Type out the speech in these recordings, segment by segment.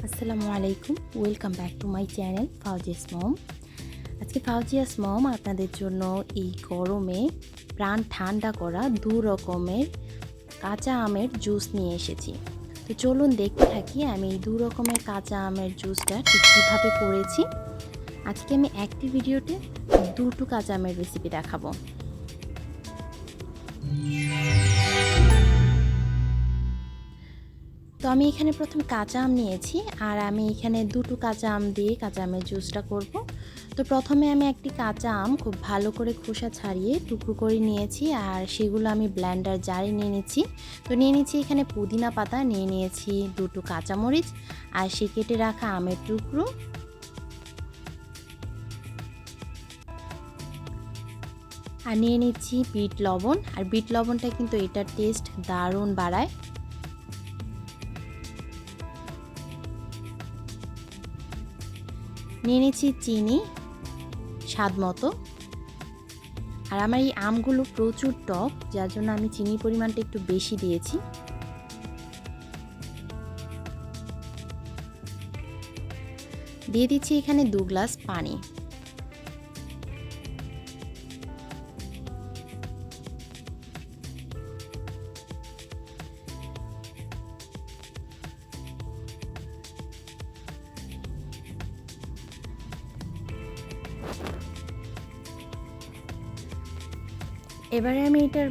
আসসালামু আলাইকুম, welcome back to my channel Fauzia's mom. আজকে ফাউজিয়াস মম আপনাদের জন্য এই গরমে প্রাণ ঠান্ডা করা দু রকমের কাঁচা আমের জুস নিয়ে এসেছি। তো চলুন দেখতে থাকি আমি এই দু রকমের কাঁচা আমের জুসটা ঠিক কীভাবে করেছি। আজকে আমি একটি ভিডিওতে দুটো কাঁচা আমের রেসিপি দেখাবো। তো আমি এখানে প্রথমে কাঁচা আম নিয়েছি আর আমি এখানে দুটো কাঁচা আম দিয়ে কাঁচা আমের জুসটা করব। তো প্রথমে আমি একটি কাঁচা আম খুব ভালো করে খোসা ছাড়িয়ে টুকরো করে নিয়েছি আর সেগুলো আমি ব্লেন্ডার জারে নিয়ে নিচ্ছি। তো নিয়ে নিচ্ছি এখানে পুদিনা পাতা, নিয়ে নিয়েছি দুটো কাঁচামরিচ আর সে কেটে রাখা আমের টুকরো, আর নিয়ে নিচ্ছি বিট লবণ। আর বিট লবণটা কিন্তু এটার টেস্ট দারুণ বাড়ায়। নিয়ে নিচ্ছি চিনি স্বাদ মতো। আর আমার এই আমগুলো প্রচুর টক, যার জন্য আমি চিনির পরিমাণটা একটু বেশি দিয়েছি। দিয়ে দিচ্ছি এখানে 2 গ্লাস পানি। এবারে আমি এটার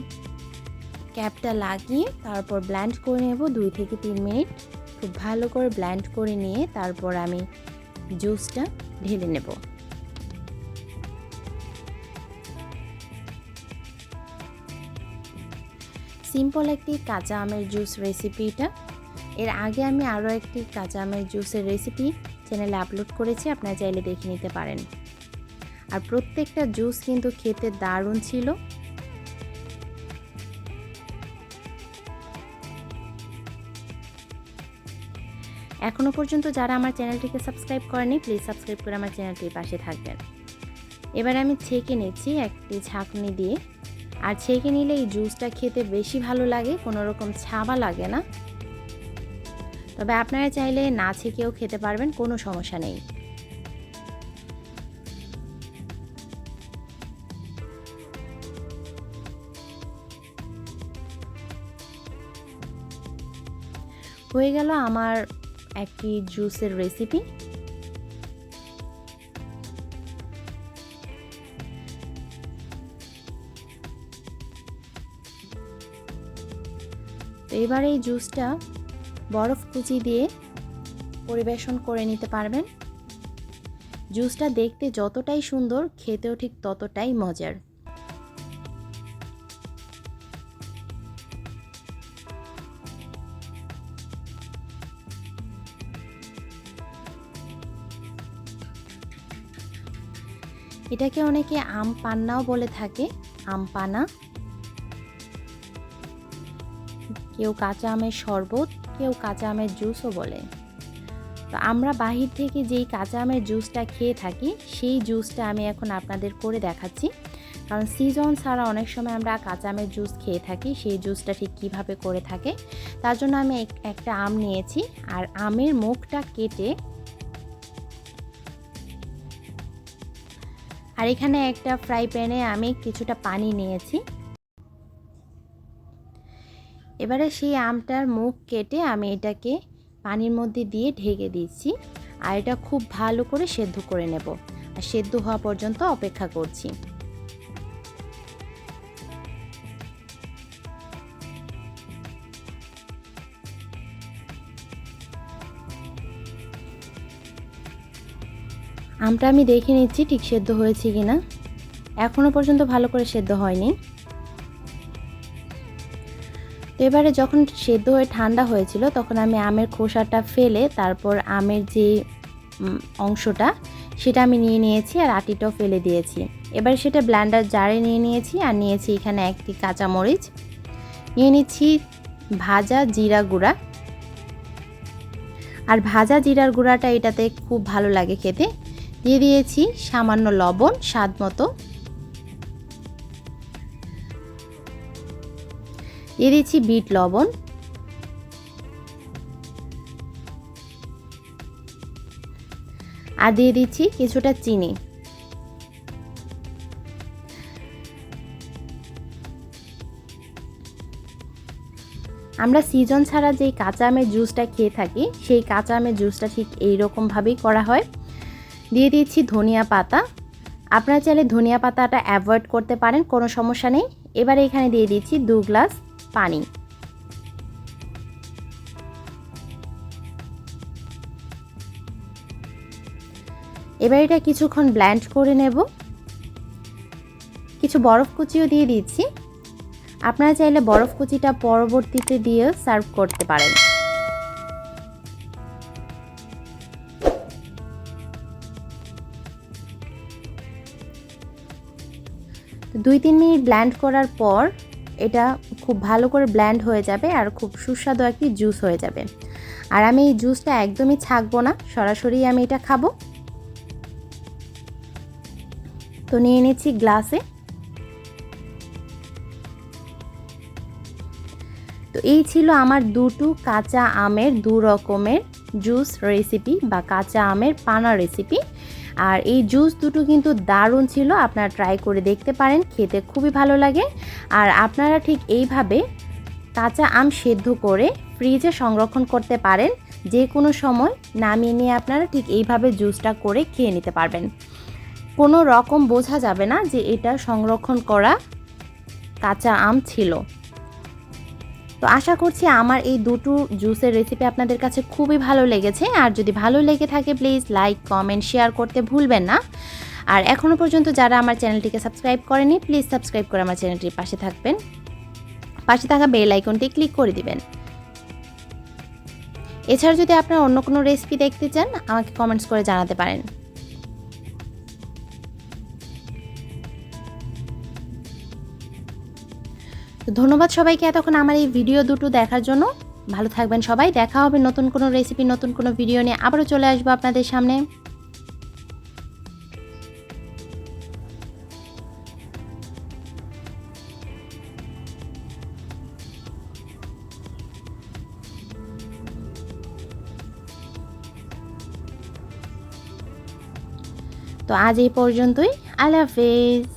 ক্যাপটা লাগিয়ে তারপর ব্লেন্ড করে নেব 2 থেকে 3 মিনিট। খুব ভালো করে ব্লেন্ড করে নিয়ে তারপর আমি জুসটা ঢেলে নেব। সিম্পল একটি কাঁচা আমের জুস রেসিপিটা। এর আগে আমি আরও একটি কাঁচা আমের জুসের রেসিপি চ্যানেলে আপলোড করেছি, আপনারা চাইলে দেখে নিতে পারেন। আর প্রত্যেকটা জুস কিন্তু খেতে দারুণ ছিল। এখনও পর্যন্ত যারা আমার চ্যানেলটিকে সাবস্ক্রাইব করেনি, প্লিজ সাবস্ক্রাইব করে আমার চ্যানেলটির পাশে থাকবেন। এবার আমি ছেঁকে নিচ্ছি একটি ছাঁকনি দিয়ে। আর ছেঁকে নিলে এই জুসটা খেতে বেশি ভালো লাগে, কোনো রকম ছাবা লাগে না। তবে আপনারা চাইলে না ছেঁকেও খেতে পারবেন, কোনো সমস্যা নেই। হয়ে গেল আমার একটি জুসের রেসিপি। তো এবার এই জুসটা বরফ কুচি দিয়ে পরিবেশন করে নিতে পারবেন। জুসটা দেখতে যতটাই সুন্দর, খেতেও ঠিক ততটাই মজার। এটাকে অনেকে আম পান্নাও বলে থাকে, আম পানা, কেউ কাঁচা আমের শরবত, কেউ কাঁচা আমের জুসও বলে। তো আমরা বাহির থেকে যেই কাঁচা আমের জুসটা খেয়ে থাকি, সেই জুসটা আমি এখন আপনাদের করে দেখাচ্ছি। কারণ সিজন ছাড়া অনেক সময় আমরা কাঁচা আমের জুস খেয়ে থাকি, সেই জুসটা ঠিক কিভাবে করে থাকে। তার জন্য আমি একটা আম নিয়েছি আর আমের মুখটা কেটে, আর এখানে একটা ফ্রাই প্যানে আমি কিছুটা পানি নিয়েছি। এবারে সেই আমটার মুখ কেটে আমি এটাকে পানির মধ্যে দিয়ে ঢেকে দিচ্ছি। আর এটা খুব ভালো করে সেদ্ধ করে নেব, আর সেদ্ধ হওয়া পর্যন্ত অপেক্ষা করছি। আমটা আমি দেখে নিচ্ছি ঠিক সেদ্ধ হয়েছে কিনা। এখনো পর্যন্ত ভালো করে সেদ্ধ হয়নি। তো এবারে যখন সেদ্ধ হয়ে ঠান্ডা হয়েছিল, তখন আমি আমের খোসাটা ফেলে তারপর আমের যে অংশটা সেটা আমি নিয়ে নিয়েছি আর আটিটাও ফেলে দিয়েছি। এবার সেটা ব্লেন্ডার জারে নিয়ে নিয়েছি। আর নিয়েছি এখানে একটি কাঁচামরিচ, নিয়ে নিচ্ছি ভাজা জিরা গুঁড়া। আর ভাজা জিরার গুঁড়াটা এটাতে খুব ভালো লাগে খেতে। দিয়ে দিয়েছি সামান্য লবণ স্বাদ মতো। দিয়ে দিচ্ছি বিট লবণ। আর দিয়ে দিচ্ছি কিছুটা চিনি। আমরা সিজন ছাড়া যেই কাঁচা আমের জুসটা খেয়ে থাকি সেই কাঁচা আমের জুসটা ঠিক এই রকমভাবেই করা হয়। দিয়ে দিচ্ছি ধনিয়া পাতা। আপনারা চাইলে ধনিয়া পাতাটা অ্যাভয়েড করতে পারেন, কোনো সমস্যা নেই। এবারে এখানে দিয়ে দিচ্ছি 2 গ্লাস পানি। এবার এটা কিছুক্ষণ ব্লেন্ড করে নেব। কিছু বরফ কুচিও দিয়ে দিচ্ছি। আপনারা চাইলে বরফ কুচিটা পরবর্তীতে দিয়ে সার্ভ করতে পারেন। তো 2-3 মিনিট ব্লেন্ড করার পর এটা খুব ভালো করে ব্লেন্ড হয়ে যাবে আর খুব সুস্বাদু একটি জুস হয়ে যাবে। আর আমি এই জুসটা একদমই ছাঁকবো না, সরাসরি আমি এটা খাবো। তো নিয়ে নিচ্ছি গ্লাসে। তো এই ছিল আমার দুটো কাঁচা আমের 2 রকমের জুস রেসিপি বা কাঁচা আমের পানা রেসিপি। আর এই জুস দুটো কিন্তু দারুণ ছিল, আপনারা ট্রাই করে দেখতে পারেন, খেতে খুবই ভালো লাগে। আর আপনারা ঠিক এইভাবে কাঁচা আম সেদ্ধ করে ফ্রিজে সংরক্ষণ করতে পারেন, যে কোনো সময় নামিয়ে নিয়ে আপনারা ঠিক এইভাবে জুসটা করে খেয়ে নিতে পারবেন। কোনো রকম বোঝা যাবে না যে এটা সংরক্ষণ করা কাঁচা আম ছিল। তো আশা করছি আমার এই দুটো জুসের রেসিপি আপনাদের কাছে খুবই ভালো লেগেছে। আর যদি ভালো লেগে থাকে প্লিজ লাইক, কমেন্ট, শেয়ার করতে ভুলবেন না। আর এখনও পর্যন্ত যারা আমার চ্যানেলটিকে সাবস্ক্রাইব করেনি প্লিজ সাবস্ক্রাইব করে আমার চ্যানেলটির পাশে থাকবেন। পাশে থাকা বেল আইকনটি ক্লিক করে দিবেন। এছাড়া যদি আপনারা অন্য কোনো রেসিপি দেখতে চান আমাকে কমেন্টস করে জানাতে পারেন। তো ধন্যবাদ সবাইকে এতক্ষণ আমার এই ভিডিও দুটো দেখার জন্য। ভালো থাকবেন সবাই। দেখা হবে নতুন কোনো রেসিপি, নতুন কোনো ভিডিও নিয়ে আবারও চলে আসবো আপনাদের সামনে। তো আজ এই পর্যন্তই। আল্লাহ হাফেজ।